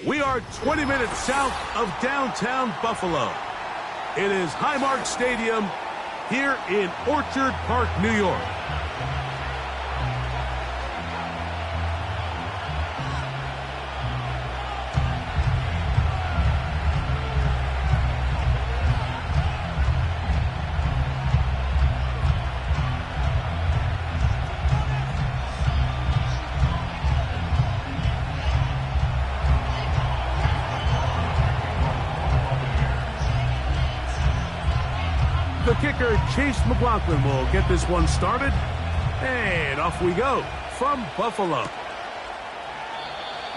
We are 20 minutes south of downtown Buffalo. It is Highmark Stadium here in Orchard Park, New York. The kicker, Chase McLaughlin, will get this one started. And off we go from Buffalo.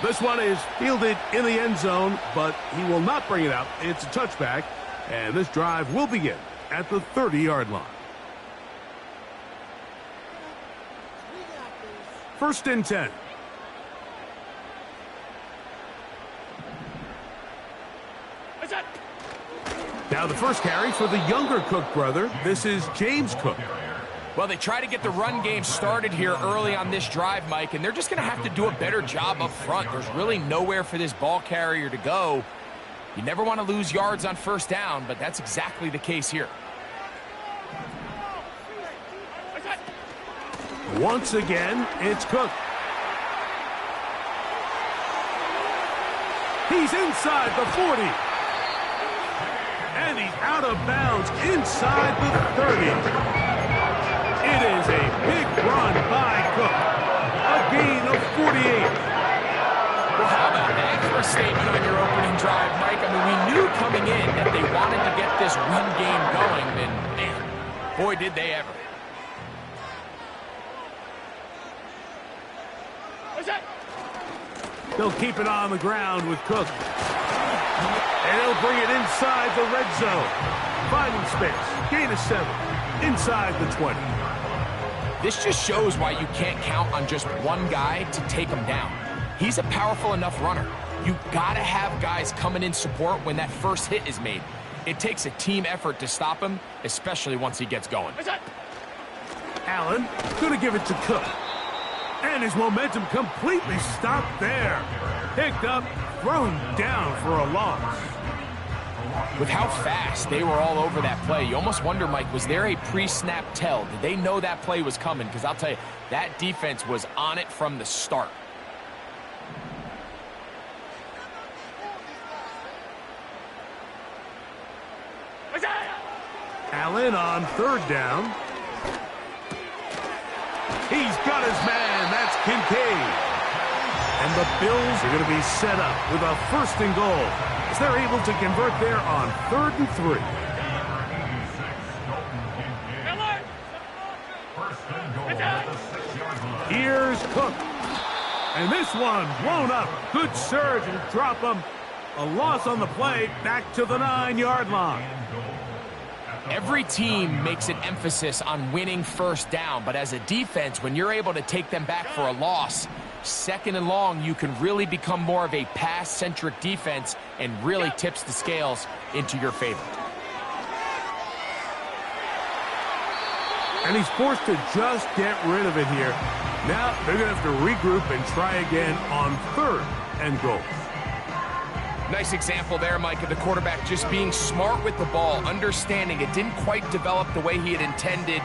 This one is fielded in the end zone, but he will not bring it out. It's a touchback, and this drive will begin at the 30-yard line. First and 10. Now the first carry for the younger Cook brother. This is James Cook. Well, they try to get the run game started here early on this drive, Mike, and they're just going to have to do a better job up front. There's really nowhere for this ball carrier to go. You never want to lose yards on first down, but that's exactly the case here. Once again, it's Cook. He's inside the 40. And he's out of bounds inside the 30. It is a big run by Cook. A gain of 48. Well, how about that for a statement on your opening drive, Mike? I mean, we knew coming in that they wanted to get this run game going, and man, boy, did they ever. They'll keep it on the ground with Cook. And he'll bring it inside the red zone. Finding space. Gain of 7. Inside the 20. This just shows why you can't count on just one guy to take him down. He's a powerful enough runner. You gotta have guys coming in support when that first hit is made. It takes a team effort to stop him, especially once he gets going. Allen gonna give it to Cook. And his momentum completely stopped there. Picked up, thrown down for a loss. With how fast they were all over that play, you almost wonder, Mike, was there a pre-snap tell? Did they know that play was coming? Because I'll tell you, that defense was on it from the start. Allen on third down. He's got his man. That's Kincaid. And the Bills are going to be set up with a first and goal as they're able to convert there on 3rd and 3. Here's Cook. And this one blown up. Good surge and drop him. A loss on the play back to the 9-yard line. Every team makes an emphasis on winning first down, but as a defense, when you're able to take them back for a loss, 2nd and long, you can really become more of a pass-centric defense and really tips the scales into your favor. And he's forced to just get rid of it here. Now they're going to have to regroup and try again on 3rd and goal. Nice example there, Mike, of the quarterback just being smart with the ball, understanding it didn't quite develop the way he had intended.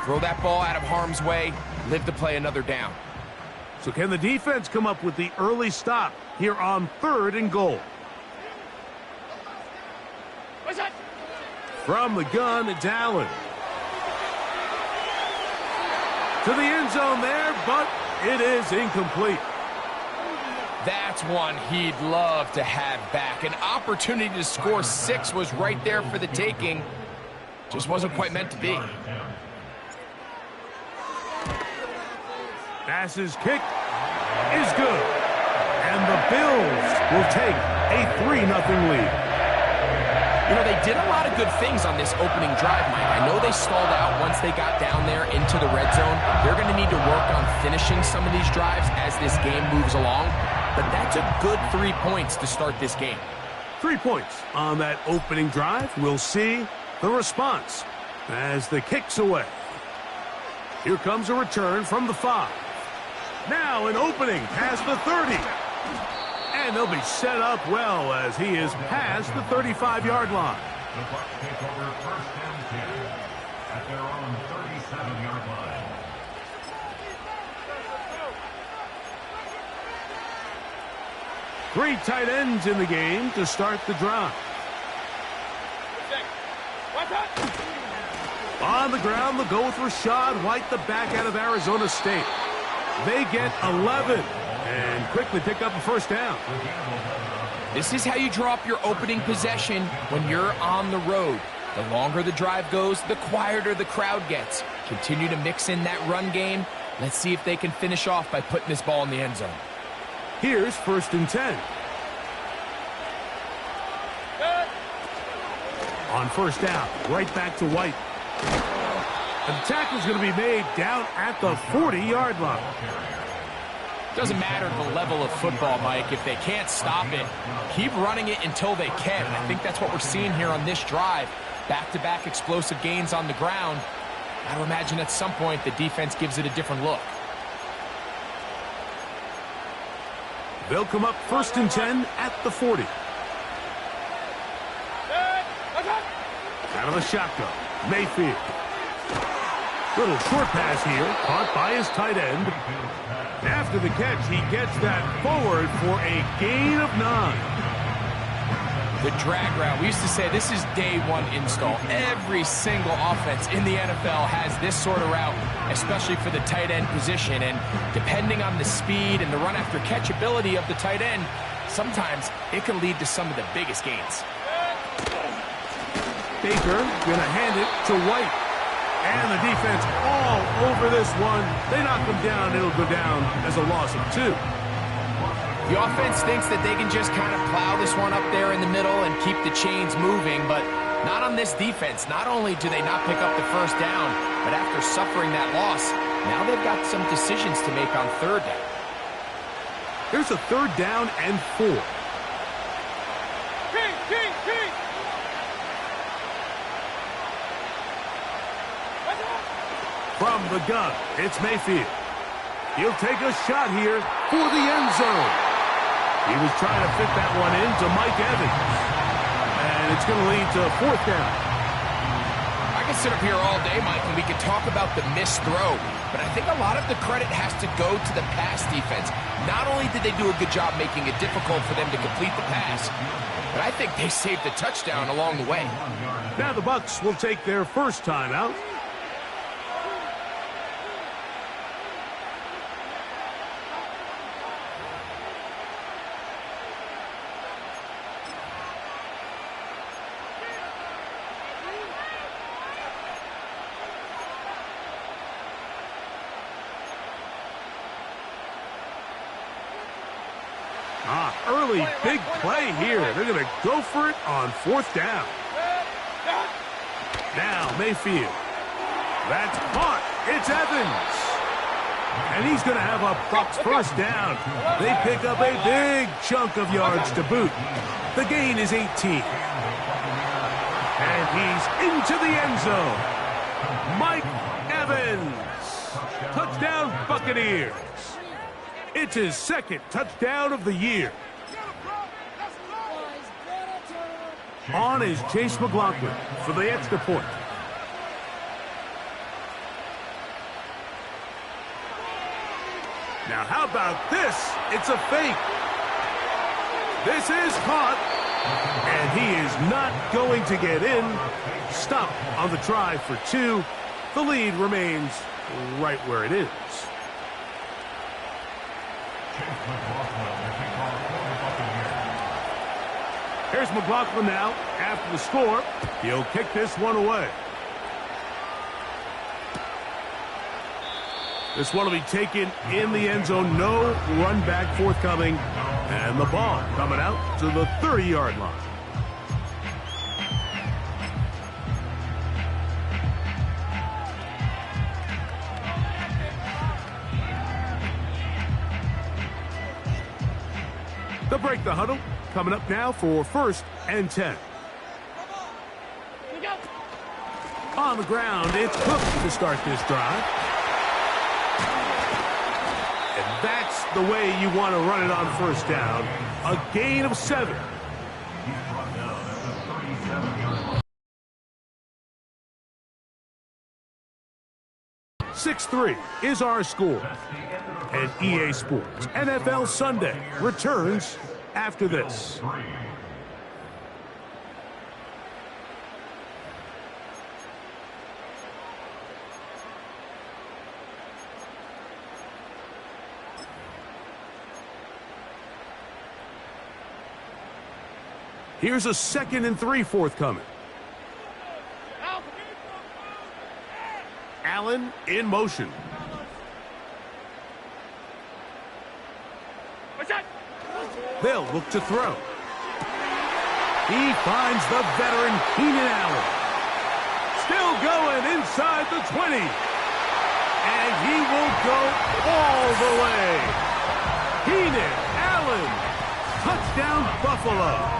Throw that ball out of harm's way, live to play another down. So can the defense come up with the early stop here on 3rd and goal? From the gun, it's Allen. To the end zone there, but it is incomplete. That's one he'd love to have back. An opportunity to score 6 was right there for the taking. Just wasn't quite meant to be. Passes kick is good. And the Bills will take a 3-0 lead. You know, they did a lot of good things on this opening drive, Mike. I know they stalled out once they got down there into the red zone. They're going to need to work on finishing some of these drives as this game moves along. But that's a good 3 points to start this game. 3 points on that opening drive. We'll see the response as the kick's away. Here comes a return from the 5. Now an opening past the 30. And they'll be set up well as he is past the 35-yard line. The Bucs take over first down 10 at their own 37-yard line. Three tight ends in the game to start the drive. On the ground, they'll go with Rashad White, the back out of Arizona State. They get 11 and quickly pick up a first down. This is how you draw up your opening possession when you're on the road. The longer the drive goes, the quieter the crowd gets. Continue to mix in that run game. Let's see if they can finish off by putting this ball in the end zone. Here's first and 10. On first down, right back to White. And the tackle's going to be made down at the 40-yard line. Doesn't matter the level of football, Mike. If they can't stop it, keep running it until they can. I think that's what we're seeing here on this drive. Back-to-back explosive gains on the ground. I would imagine at some point the defense gives it a different look. They'll come up first and 10 at the 40. Out of the shotgun, Mayfield. Little short pass here, caught by his tight end. After the catch, he gets that forward for a gain of 9. The drag route, we used to say this is day one install. Every single offense in the NFL has this sort of route, especially for the tight end position. And depending on the speed and the run after catch ability of the tight end, sometimes it can lead to some of the biggest gains. Baker gonna hand it to White. And the defense all over this one. They knock him down. It'll go down as a loss of 2. The offense thinks that they can just kind of plow this one up there in the middle and keep the chains moving, but not on this defense. Not only do they not pick up the first down, but after suffering that loss, now they've got some decisions to make on third down. Here's a third down and 4. From the gun, it's Mayfield. He'll take a shot here for the end zone. He was trying to fit that one into Mike Evans. And it's going to lead to a fourth down. I can sit up here all day, Mike, and we can talk about the missed throw, but I think a lot of the credit has to go to the pass defense. Not only did they do a good job making it difficult for them to complete the pass, but I think they saved a touchdown along the way. Now the Bucs will take their first time out. Early big play here. They're going to go for it on fourth down. Now Mayfield. That's caught. It's Evans. And he's going to have a Bucs first down. They pick up a big chunk of yards to boot. The gain is 18. And he's into the end zone. Mike Evans. Touchdown Buccaneers. It's his second touchdown of the year. On is Chase McLaughlin for the extra point. Now how about this? It's a fake. This is caught. And he is not going to get in. Stop on the try for 2. The lead remains right where it is. Here's McLaughlin now after the score. He'll kick this one away. This one will be taken in the end zone. No run back forthcoming. And the ball coming out to the 30-yard line. They'll break the huddle. Coming up now for first and 10. On the ground, it's Cook to start this drive. And That's the way you want to run it on first down. A gain of 7. He's brought down at the 37-yard line. 6-3 is our score. And EA Sports NFL Sunday returns after this. Here's a 2nd and 3 forthcoming. Allen in motion. They'll look to throw. He finds the veteran Keenan Allen. Still going inside the 20. And he will go all the way. Keenan Allen. Touchdown Buffalo.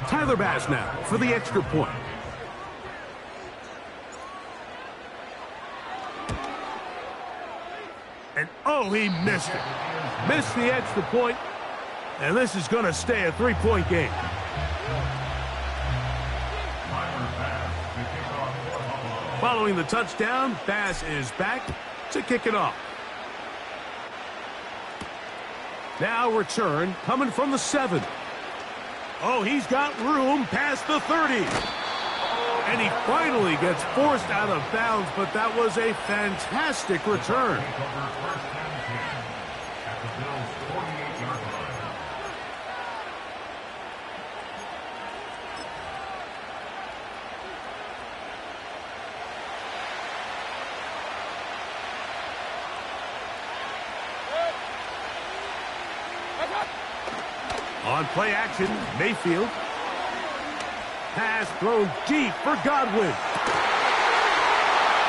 Tyler Bass now for the extra point. And oh, he missed it. Missed the extra point. And this is going to stay a 3-point game. Following the touchdown, Bass is back to kick it off. Now return coming from the 7. Oh, he's got room past the 30. And he finally gets forced out of bounds, but that was a fantastic return. On play action, Mayfield. Pass thrown deep for Godwin.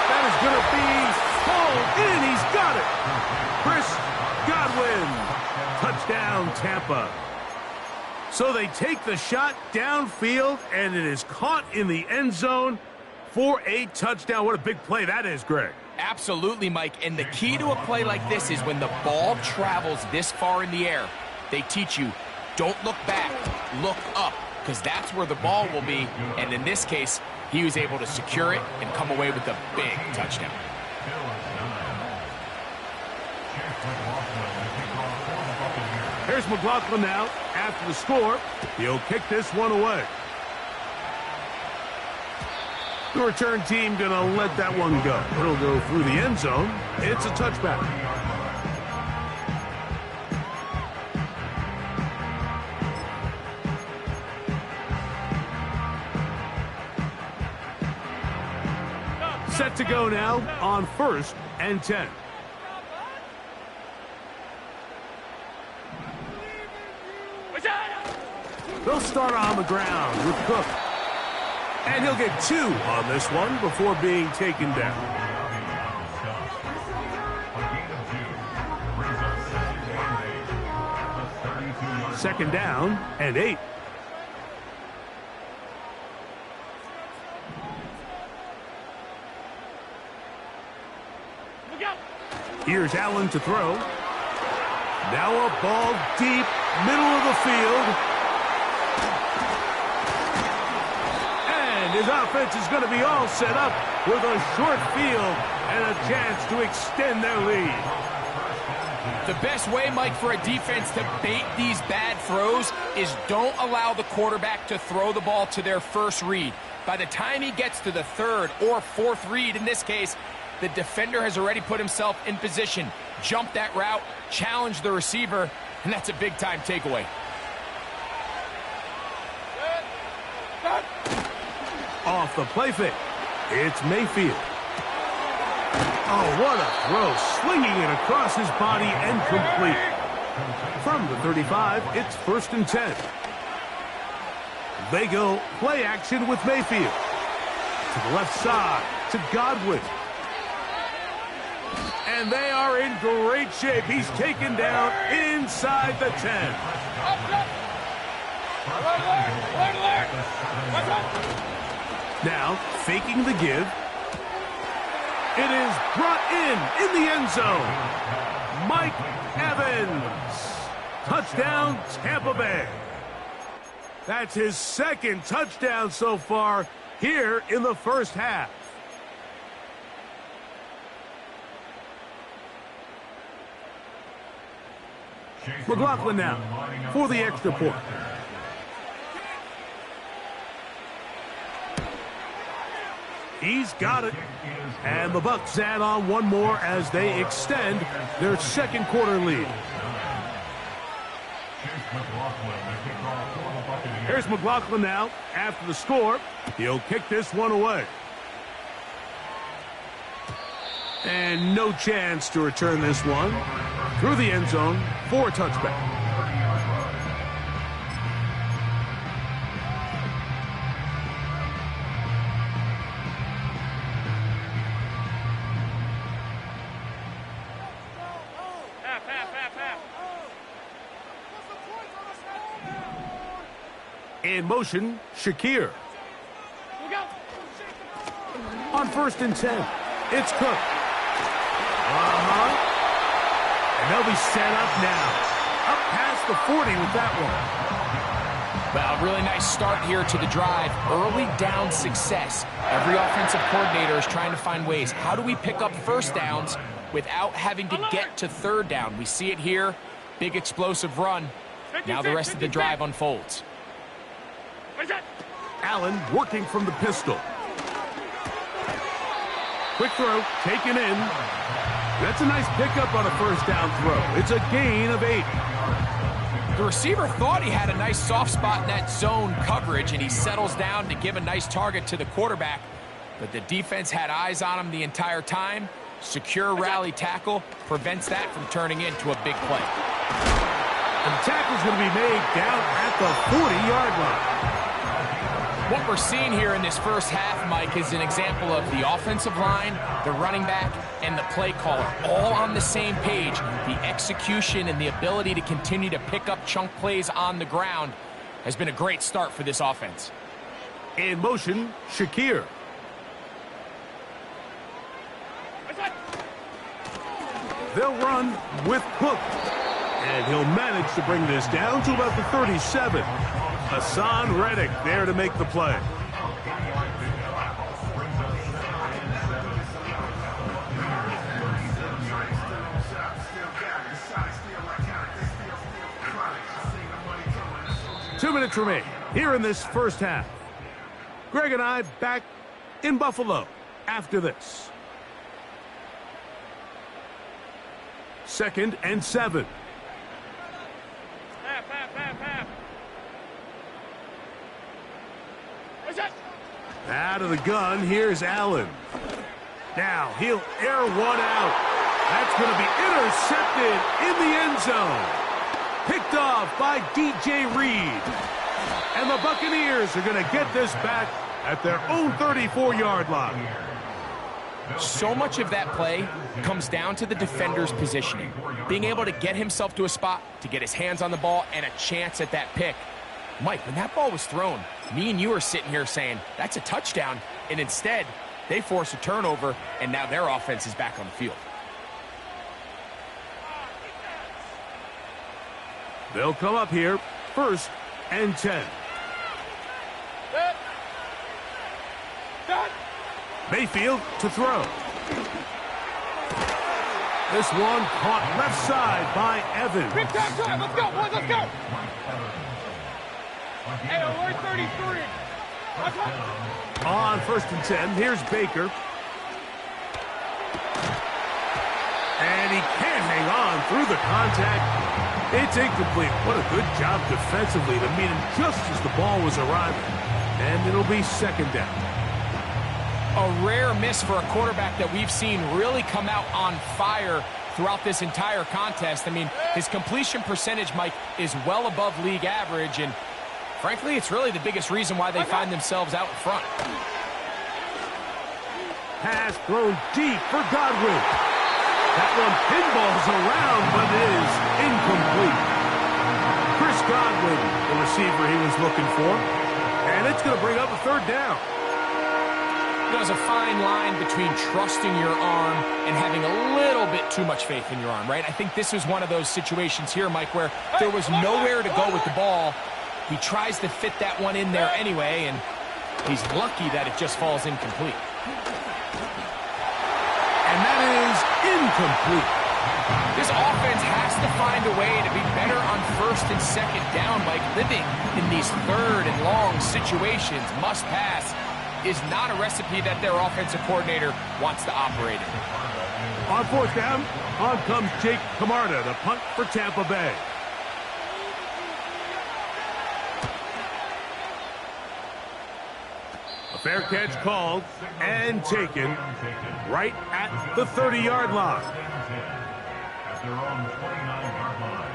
That is going to be hauled in. He's got it. Chris Godwin. Touchdown, Tampa. So they take the shot downfield, and it is caught in the end zone for a touchdown. What a big play that is, Greg. Absolutely, Mike. And the key to a play like this is when the ball travels this far in the air, they teach you, don't look back, look up, because that's where the ball will be. And in this case, he was able to secure it and come away with a big touchdown. Here's McLaughlin now after the score. He'll kick this one away. The return team going to let that one go. It'll go through the end zone. It's a touchback. Set to go now on 1st and 10. They'll start on the ground with Cook. And he'll get 2 on this one before being taken down. Second down and 8. Here's Allen to throw. Now a ball deep, middle of the field. And his offense is going to be all set up with a short field and a chance to extend their lead. The best way, Mike, for a defense to bait these bad throws is don't allow the quarterback to throw the ball to their first read. By the time he gets to the 3rd or 4th read, in this case, the defender has already put himself in position, jumped that route, challenged the receiver, and that's a big-time takeaway. Off the play fake, it's Mayfield. Oh, what a throw, slinging it across his body and complete. From the 35, it's 1st and 10. They go play action with Mayfield. To the left side, to Godwin. And they are in great shape. He's taken down inside the 10. Now, faking the give. It is brought in the end zone. Mike Evans. Touchdown, Tampa Bay. That's his second touchdown so far here in the first half. McLaughlin now for the extra point. He's got it. And the Bucs add on one more as they extend their second quarter lead. Here's McLaughlin now after the score. He'll kick this one away. And no chance to return this one through the end zone for a touchback. In motion, Shakir. On 1st and 10, it's Cook. And they'll be set up now. Up past the 40 with that one. Well, really nice start here to the drive. Early down success. Every offensive coordinator is trying to find ways. How do we pick up first downs without having to get to third down? We see it here. Big explosive run. Now the rest of the drive unfolds. Allen working from the pistol. Quick throw, taken in. That's a nice pickup on a first down throw. It's a gain of 8. The receiver thought he had a nice soft spot in that zone coverage, and he settles down to give a nice target to the quarterback. But the defense had eyes on him the entire time. Secure rally tackle prevents that from turning into a big play. And the tackle's going to be made down at the 40-yard line. What we're seeing here in this first half, Mike, is an example of the offensive line, the running back, and the play caller all on the same page. The execution and the ability to continue to pick up chunk plays on the ground has been a great start for this offense. In motion, Shakir. They'll run with Cook. And he'll manage to bring this down to about the 37. Hassan Reddick there to make the play. Two minutes remain here in this first half. Greg and I back in Buffalo after this. 2nd and 7. Out of the gun, here's Allen. Now, he'll air one out. That's going to be intercepted in the end zone. Picked off by DJ Reed. And the Buccaneers are going to get this back at their own 34-yard line. So much of that play comes down to the defender's positioning. Being able to get himself to a spot, to get his hands on the ball, and a chance at that pick. Mike, when that ball was thrown, me and you are sitting here saying, that's a touchdown. And instead, they force a turnover, and now their offense is back on the field. They'll come up here, 1st and 10. Mayfield to throw. This one caught left side by Evans. Big time. Let's go, boys. Let's go. Hey, we're 33. On 1st and 10, here's Baker. And he can't hang on through the contact. It's incomplete. What a good job defensively to meet him just as the ball was arriving. And it'll be 2nd down. A rare miss for a quarterback that we've seen really come out on fire throughout this entire contest. I mean, his completion percentage, Mike, is well above league average, and frankly, it's really the biggest reason why they find themselves out in front. Pass thrown deep for Godwin. That one pinballs around, but is incomplete. Chris Godwin, the receiver he was looking for. And it's going to bring up a third down. There's a fine line between trusting your arm and having a little bit too much faith in your arm, right? I think this is one of those situations here, Mike, where there was nowhere to go with the ball. He tries to fit that one in there anyway, and he's lucky that it just falls incomplete. And that is incomplete. This offense has to find a way to be better on first and second down, Mike. Living in these third and long situations, must pass, is not a recipe that their offensive coordinator wants to operate in. On fourth down, on comes Jake Camarda, the punt for Tampa Bay. A fair catch called and taken right at the 30-yard line. At their own 29-yard line.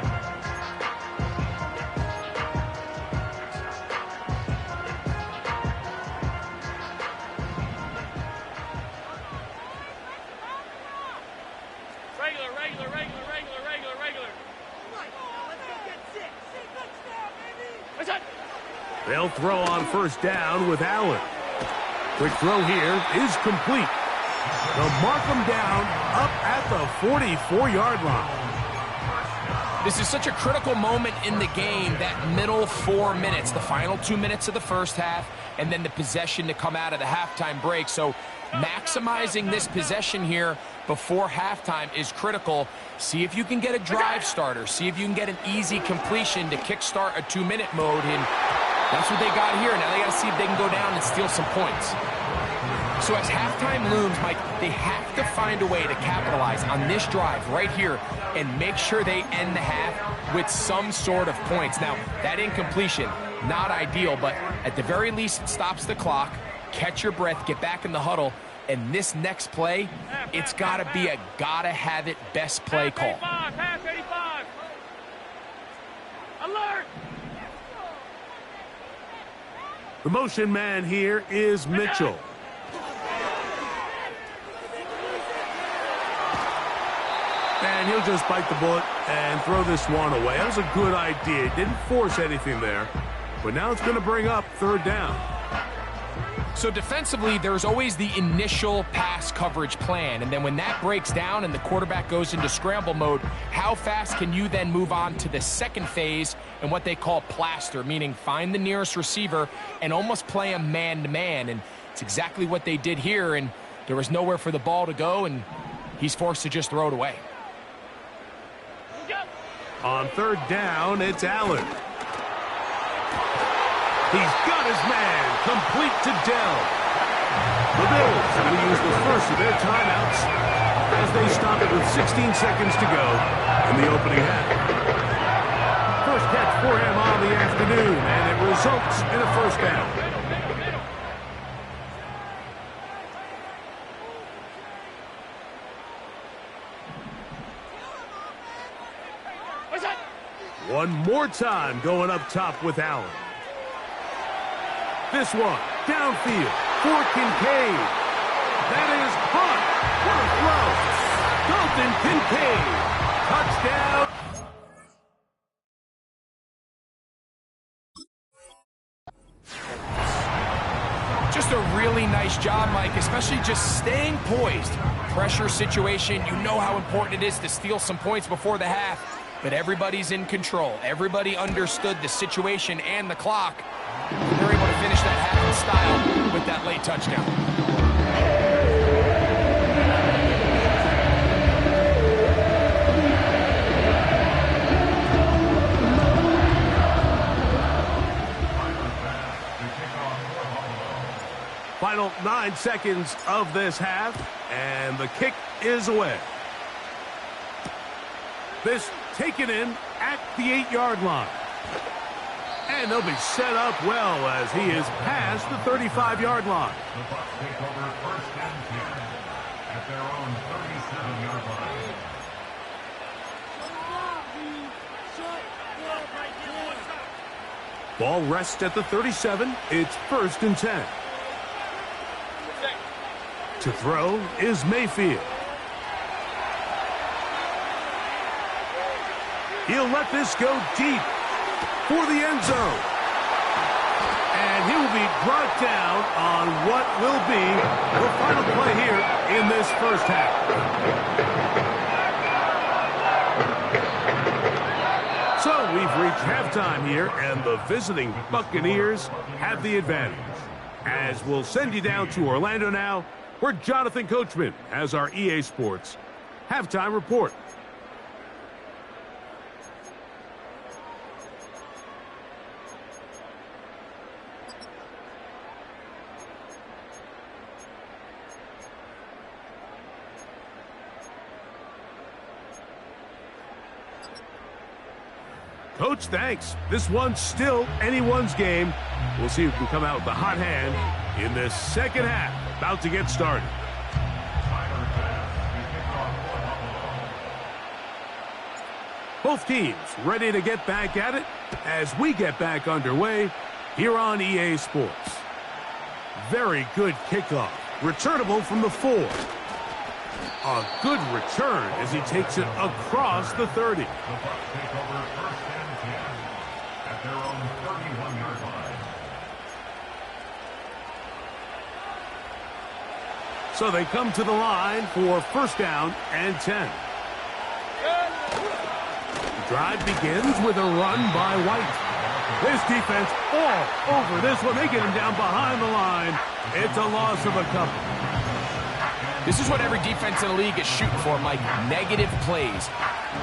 Regular. They'll throw on first down with Allen. Quick throw here is complete. They'll mark them down up at the 44-yard line. This is such a critical moment in the game, that middle 4 minutes, the final 2 minutes of the first half, and then the possession to come out of the halftime break. So maximizing this possession here before halftime is critical. See if you can get a drive starter. See if you can get an easy completion to kickstart a 2-minute mode. And that's what they got here. Now they got to see if they can go down and steal some points. So as halftime looms, Mike, they have to find a way to capitalize on this drive right here and make sure they end the half with some sort of points. Now, that incompletion, not ideal, but at the very least, it stops the clock. Catch your breath, get back in the huddle, and this next play, it's got to be a gotta-have-it best play call. Pass 85. Alert! The motion man here is Mitchell. And he'll just bite the bullet and throw this one away. That was a good idea. Didn't force anything there. But now it's going to bring up third down. So defensively, there's always the initial pass coverage plan. And then when that breaks down and the quarterback goes into scramble mode, how fast can you then move on to the second phase and what they call plaster, meaning find the nearest receiver and almost play a man-to-man. And it's exactly what they did here. And there was nowhere for the ball to go, and he's forced to just throw it away. On third down, it's Allen. He's got his man, complete to Dell. The Bills are going to use the first of their timeouts as they stop it with 16 seconds to go in the opening half. First catch for him on the afternoon, and it results in a first down. One more time going up top with Allen. This one, downfield for Kincaid. That is caught. What a throw. Dalton Kincaid. Touchdown. Just a really nice job, Mike, especially just staying poised. Pressure situation, you know how important it is to steal some points before the half. But everybody's in control. Everybody understood the situation and the clock. They're able to finish that half in style with that late touchdown. Final 9 seconds of this half, and the kick is away. This taken in at the 8-yard line. And they'll be set up well as he is past the 35-yard line. The Bucs take over first and 10 at their own 37-yard line. Ball rests at the 37. It's first and 10. To throw is Mayfield. He'll let this go deep. for the end zone. And he will be brought down on what will be the final play here in this first half. So we've reached halftime here, and the visiting Buccaneers have the advantage. As we'll send you down to Orlando now, where Jonathan Coachman has our EA Sports halftime report. Coach, thanks. This one's still anyone's game. We'll see who can come out with the hot hand in this second half. About to get started. Both teams ready to get back at it as we get back underway here on EA Sports. Very good kickoff. Returnable from the 4. A good return as he takes it across the 30. Their own 31-yard line. So they come to the line for first down and 10. The drive begins with a run by White. This defense all over this one. They get him down behind the line. It's a loss of a couple. This is what every defense in the league is shooting for, Mike. Negative plays.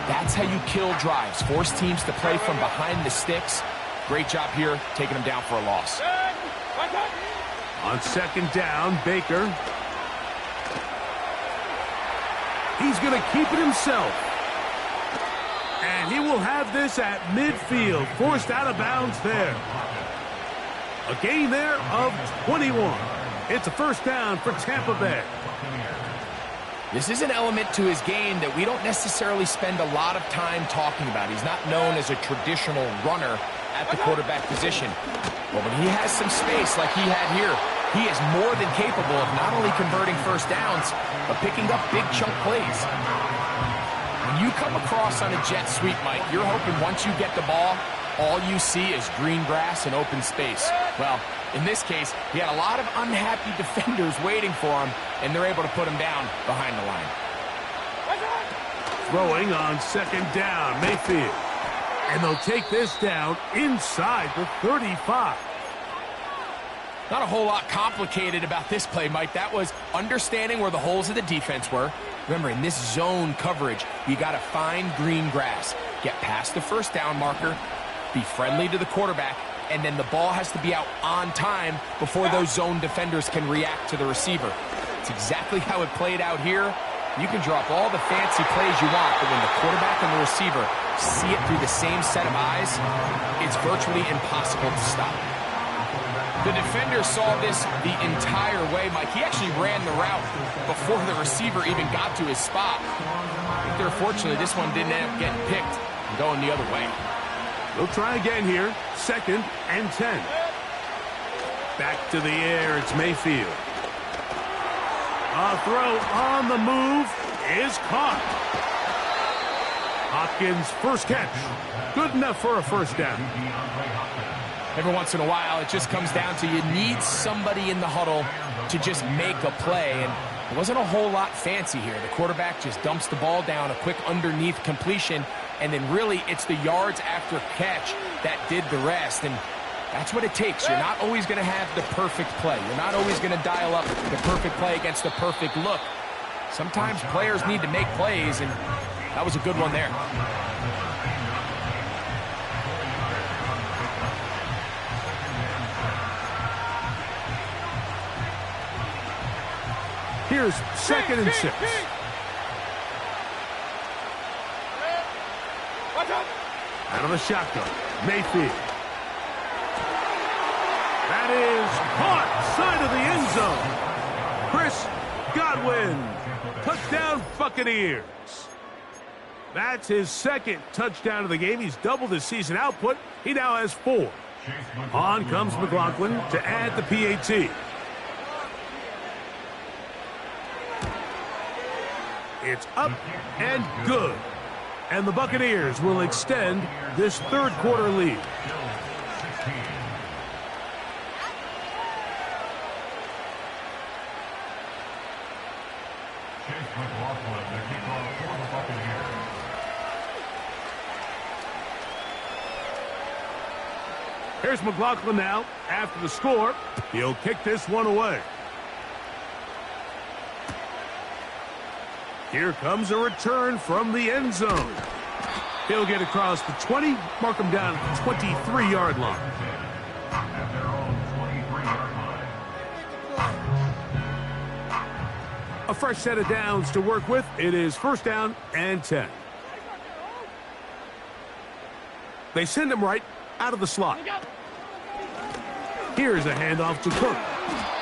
That's how you kill drives. Force teams to play from behind the sticks. Great job here, taking them down for a loss. On second down, Baker. He's going to keep it himself. And he will have this at midfield, forced out of bounds there. A gain there of 21. It's a first down for Tampa Bay. This is an element to his game that we don't necessarily spend a lot of time talking about. He's not known as a traditional runner at the quarterback position. But when he has some space like he had here, he is more than capable of not only converting first downs, but picking up big chunk plays. When you come across on a jet sweep, Mike, you're hoping once you get the ball, all you see is green grass and open space. Well, in this case, he had a lot of unhappy defenders waiting for him, and they're able to put him down behind the line. Throwing on second down, Mayfield. And they'll take this down inside the 35. Not a whole lot complicated about this play, Mike. That was understanding where the holes of the defense were. Remember, in this zone coverage, you got to find green grass. Get past the first down marker, be friendly to the quarterback, and then the ball has to be out on time before those zone defenders can react to the receiver. It's exactly how it played out here. You can drop all the fancy plays you want, but when the quarterback and the receiver see it through the same set of eyes, it's virtually impossible to stop. The defender saw this the entire way, Mike. He actually ran the route before the receiver even got to his spot. I think they're fortunate this one didn't end up getting picked and going the other way. They'll try again here. Second and 10. Back to the air. It's Mayfield. A throw on the move is caught. Hopkins' first catch. Good enough for a first down. Every once in a while, it just comes down to you need somebody in the huddle to just make a play. And it wasn't a whole lot fancy here. The quarterback just dumps the ball down, a quick underneath completion, and then really it's the yards after catch that did the rest. And that's what it takes. You're not always going to have the perfect play. You're not always going to dial up the perfect play against the perfect look. Sometimes players need to make plays, and that was a good one there. Here's second and 6. Out of the shotgun, Mayfield. That is caught, side of the end zone. Chris Godwin, touchdown Buccaneers. That's his second touchdown of the game. He's doubled his season output. He now has 4. On comes McLaughlin to add the PAT. It's up and good. And the Buccaneers will extend this third quarter lead. Here's McLaughlin now. After the score, he'll kick this one away. Here comes a return from the end zone. He'll get across the 20, mark him down at the 23-yard line. At their own 23-yard line. A fresh set of downs to work with. It is first down and 10. They send him right out of the slot. Here's a handoff to Cook.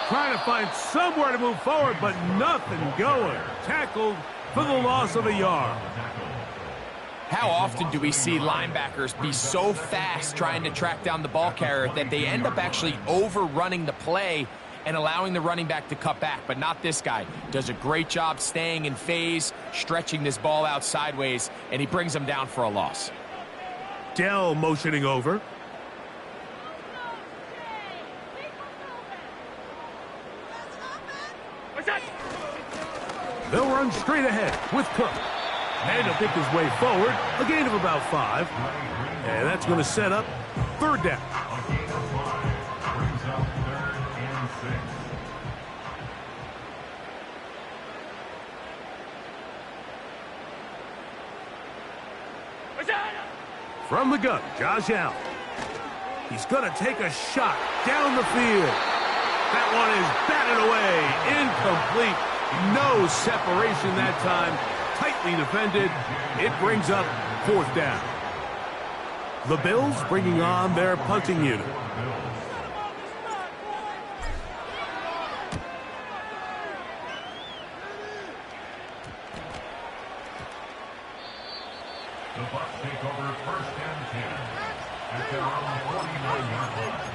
Trying to find somewhere to move forward, but nothing going. Tackled for the loss of a yard. How often do we see linebackers be so fast trying to track down the ball carrier that they end up actually overrunning the play and allowing the running back to cut back? But not this guy. Does a great job staying in phase, stretching this ball out sideways, and he brings him down for a loss. Dell motioning over. They'll run straight ahead with Cook. And he'll pick his way forward. A gain of about 5. And that's going to set up third down. A gain of 5 brings up 3rd and 6. From the gun, Josh Allen. He's going to take a shot down the field. That one is batted away. Incomplete. No separation that time. Tightly defended. It brings up fourth down. The Bills bringing on their punting unit. The Bucs take over first and 10 at their own 49-yard line.